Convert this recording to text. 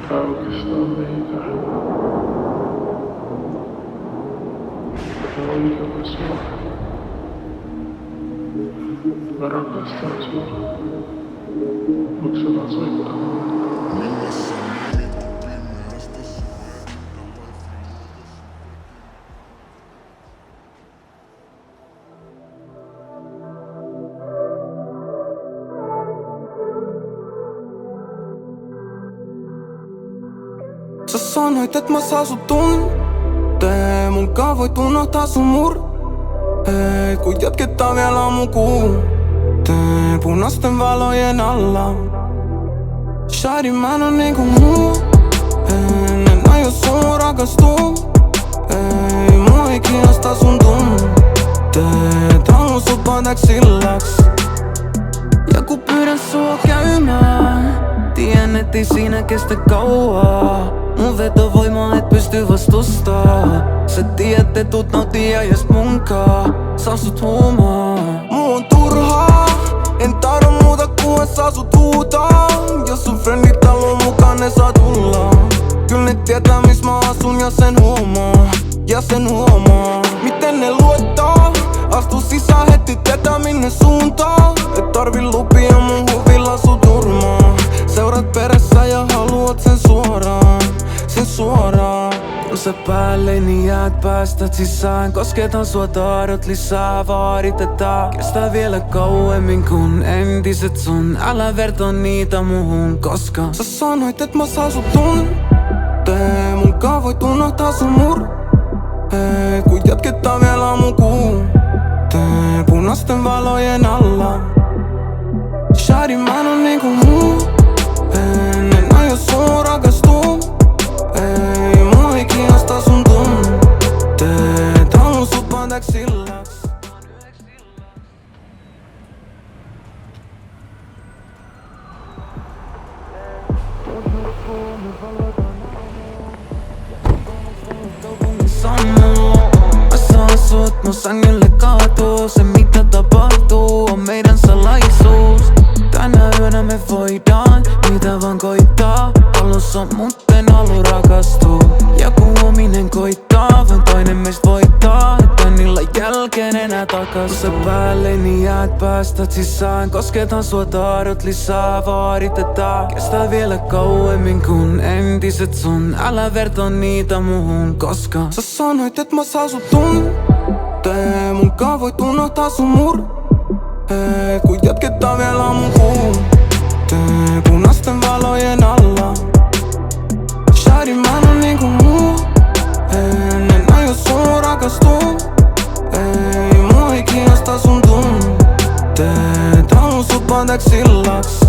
Tää oikeastaan meitä. Mä oikeutan sua. Mä rakastan sua. Mut sä vaan soittaa mulle. Sä sanoit, et mä saa sut tuntee. Munkaan voit unohtaa sun murhee. Kun jatketaan vielä aamukuun tee punaisten valojen alla. Shawty, mä en oo niinku muu. En aio sun rakastuu. Ei mua ei kiinnosta sun tunteet. Haluun sut pantaaks illaks. Ja kun pyydän sua käymään, tien ettei siinä kestä kauaa. Mun vetovoima et pysty vastustaa. Sä tiedät et tuut nautia jos munkaan saa sut huumaa. Muu on turhaa, en tarvi muuta kuin et saa sut huutaa. Jos sun friendit haluu mukaan ne saa tulla. Kyl ne tietää mis mä asun ja sen huomaa. Ja sen huomaa. Miten ne luottaa? Astu sisään heti tietää minne suuntaan. Et tarvi lupia mun huvilla sut turmaa. Seurat perässä ja haluat sen suoraan. Sen suoraan. Kun sä päälle niin jäät päästät sisään. Kosketan sua tahdot lisää vaaditetaan. Kestää vielä kauemmin kun entiset sun. Älä vertaa niitä muuhun koska sä sanoit et mä saa sut tuntee. Munkaan voit unohtaa sun murhee. Kun jatketaan vielä aamukuun tee punaisten valojen alla. Shawty, mä en oo niinku muu. En aio sun rakastuu. Ei mua ei kiinnosta sun tunteet. Haluun sut pantaaks illaks. Mä saan sut mun sängylle kaatuu. Se mitä tapahtuu on meidän salaisuus. Tänä yönä me voidaan mitä vaan koittaa. Alussa mut en haluu rakastua. Ja kun ominen koittaa vain toinen meistä voittaa. Et tän illan jälkeen enää takas. Sä päälle niin jäät päästät sisään. Kosketan sua tahdot lisää vaaditetaan. Kestää vielä kauemmin kun entiset sun. Älä vertaa niitä muuhun koska sä sanoit et mä saa sut tuntee. Munkaan voit unohtaa sun murhee. Kun jatketaan vielä aamukuun tee punaisten valojen alla. Shawty, mä en oo niinku muu. En aio sun rakastuu. Ei mua ei kiinnosta sun tunteet. Haluun sut pantaaks illaks.